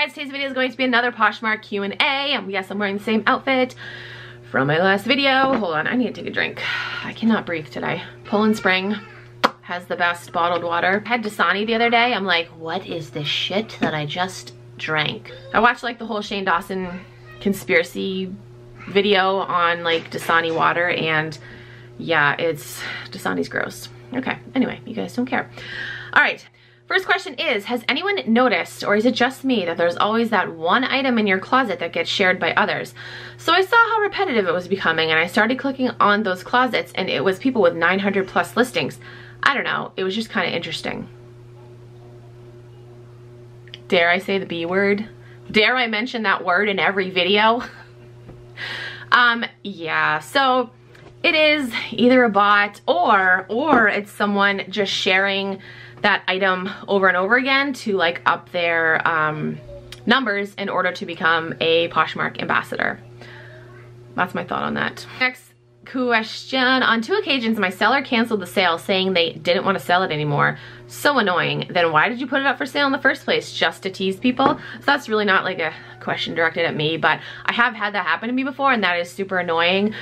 guys, today's video is going to be another Poshmark Q&A, and yes, I'm wearing the same outfit from my last video. Hold on, I need to take a drink. I cannot breathe today. Poland Spring has the best bottled water. I had Dasani the other day. I'm like, what is this shit that I just drank? I watched like the whole Shane Dawson conspiracy video on like Dasani water, and yeah, Dasani's gross. Okay, anyway, you guys don't care. All right. First question is, has anyone noticed, or is it just me, that there's always that one item in your closet that gets shared by others? So I saw how repetitive it was becoming, and I started clicking on those closets, and it was people with 900 plus listings. I don't know, it was just kind of interesting. Dare I say the B word? Dare I mention that word in every video? Yeah, so it is either a bot or it's someone just sharing that item over and over again to like up their numbers in order to become a Poshmark ambassador. That's my thought on that. Next question. On 2 occasions, my seller canceled the sale saying they didn't want to sell it anymore. So annoying. Then why did you put it up for sale in the first place? Just to tease people? So that's really not like a question directed at me, but I have had that happen to me before, and that is super annoying.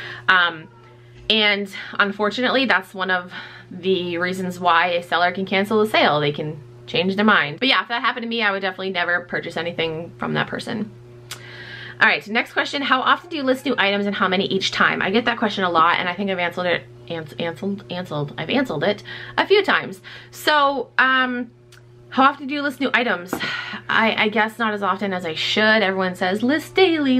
And unfortunately, that's one of the reasons why a seller can cancel a sale. They can change their mind. But yeah, if that happened to me, I would definitely never purchase anything from that person. All right, next question. How often do you list new items and how many each time? I get that question a lot, and I think I've answered it a few times. So, how often do you list new items? I guess not as often as I should. Everyone says list daily,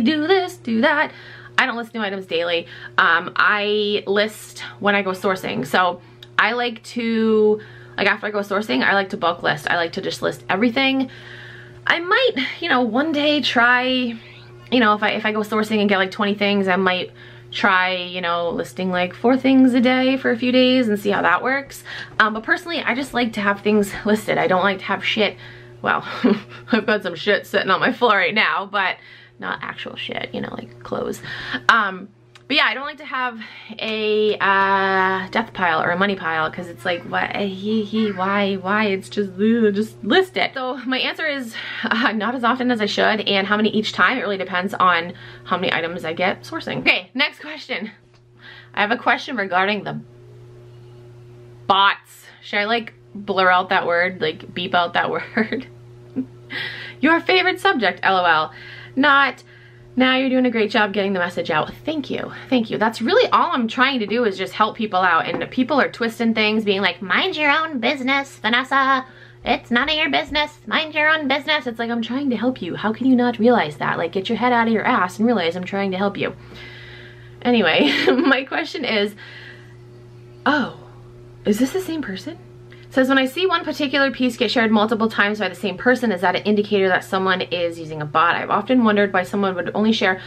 do this, do that. I don't list new items daily. I list when I go sourcing. So I like to, like after I go sourcing, I like to bulk list. I like to just list everything. I might, one day try, if I go sourcing and get like 20 things, I might try, listing like 4 things a day for a few days and see how that works. But personally, I just like to have things listed. I don't like to have shit. Well, I've got some shit sitting on my floor right now, but not actual shit, like clothes. But yeah, I don't like to have a death pile or a money pile, because it's like, what, why? It's just list it. So my answer is not as often as I should, and how many each time, it really depends on how many items I get sourcing. Okay, next question. I have a question regarding the bots. Should I like blur out that word, like beep out that word? Your favorite subject, LOL. Not, now you're doing a great job getting the message out. Thank you. Thank you. That's really all I'm trying to do, is just help people out. And people are twisting things, being like, mind your own business, Vanessa. It's none of your business. Mind your own business. It's like, I'm trying to help you. How can you not realize that? Like, get your head out of your ass and realize I'm trying to help you. Anyway, my question is, oh, is this the same person? It says, when I see one particular piece get shared multiple times by the same person, is that an indicator that someone is using a bot? I've often wondered why someone would only share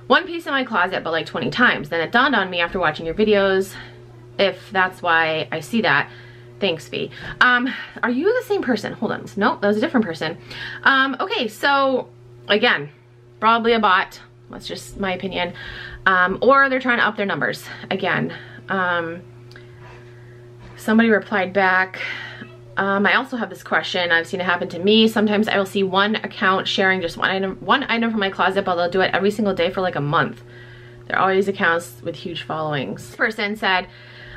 one piece in my closet but like 20 times. Then it dawned on me after watching your videos, if that's why I see that. Thanks, V. Are you the same person? Hold on. Nope, that was a different person. Okay, so again, probably a bot. That's just my opinion. Or they're trying to up their numbers. Again, somebody replied back. I also have this question. I've seen it happen to me. Sometimes I will see one account sharing just one item from my closet, but they'll do it every single day for like a month. There are always accounts with huge followings. This person said,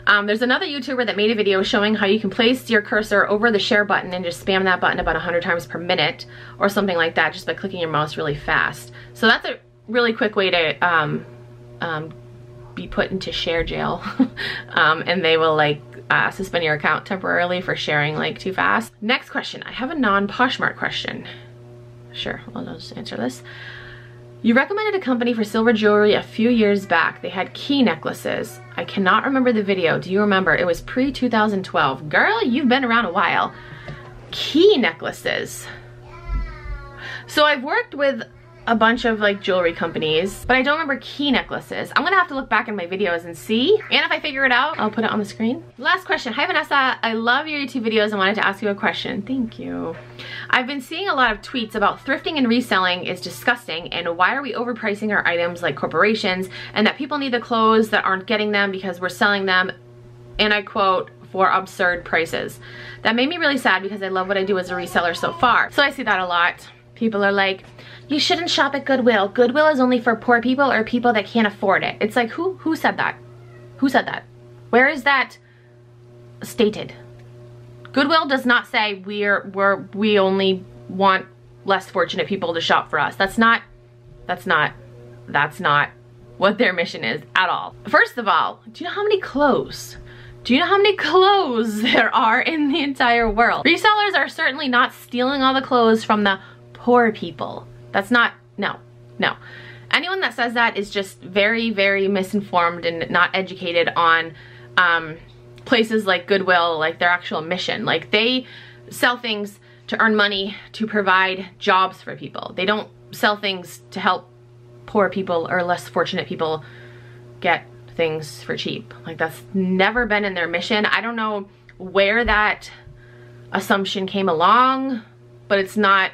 there's another YouTuber that made a video showing how you can place your cursor over the share button and just spam that button about 100 times per minute or something like that, just by clicking your mouse really fast. So that's a really quick way to be put into share jail. And they will like suspend your account temporarily for sharing like too fast. Next question. I have a non-Poshmark question. Sure, I'll just answer this. You recommended a company for silver jewelry a few years back. They had key necklaces. I cannot remember the video. Do you remember? It was pre-2012. Girl, you've been around a while. Key necklaces. So I've worked with a bunch of like jewelry companies, but I don't remember key necklaces. I'm gonna have to look back in my videos and see. And if I figure it out, I'll put it on the screen. Last question. Hi Vanessa, I love your YouTube videos and wanted to ask you a question. Thank you. I've been seeing a lot of tweets about thrifting and reselling is disgusting, and why are we overpricing our items like corporations, and that people need the clothes that aren't getting them because we're selling them, and I quote, for absurd prices. That made me really sad because I love what I do as a reseller so far. So I see that a lot. People are like, you shouldn't shop at Goodwill. Goodwill is only for poor people or people that can't afford it. It's like, who said that? Who said that? Where is that stated? Goodwill does not say we only want less fortunate people to shop for us. That's not what their mission is at all. First of all, do you know how many clothes? Do you know how many clothes there are in the entire world? Resellers are certainly not stealing all the clothes from the poor people. That's not, no. Anyone that says that is just very, very misinformed and not educated on places like Goodwill, like their actual mission. Like, they sell things to earn money to provide jobs for people. They don't sell things to help poor people or less fortunate people get things for cheap. Like, that's never been in their mission. I don't know where that assumption came along, but it's not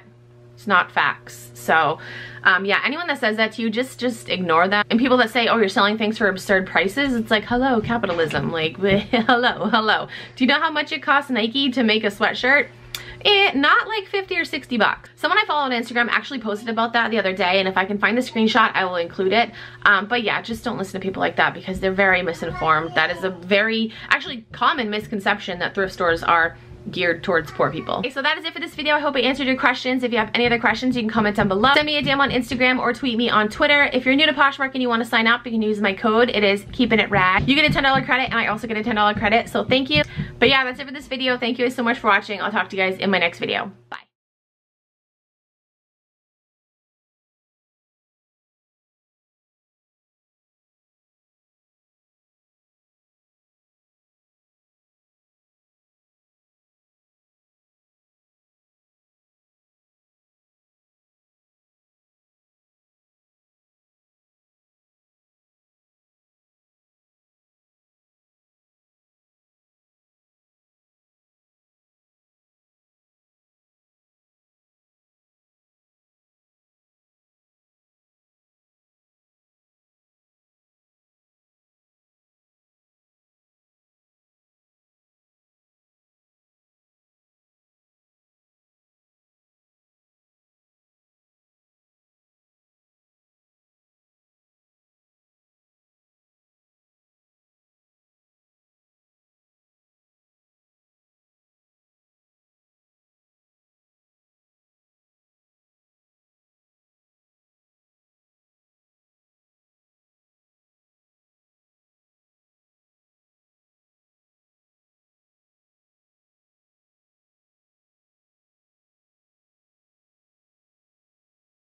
facts. So yeah, anyone that says that to you, just ignore them. And people that say, oh, you're selling things for absurd prices, it's like, hello, capitalism. Like, hello. Do you know how much it costs Nike to make a sweatshirt? Not like 50 or 60 bucks. Someone I follow on Instagram actually posted about that the other day, and if I can find the screenshot, I will include it. But yeah, just don't listen to people like that because they're very misinformed. That is a very, actually common misconception that thrift stores are geared towards poor people. Okay, so that is it for this video. I hope I answered your questions. If you have any other questions, you can comment down below. Send me a DM on Instagram or tweet me on Twitter. If you're new to Poshmark and you want to sign up, you can use my code. It is KeepinItRad. You get a $10 credit, and I also get a $10 credit, so thank you. But yeah, that's it for this video. Thank you guys so much for watching. I'll talk to you guys in my next video. Bye.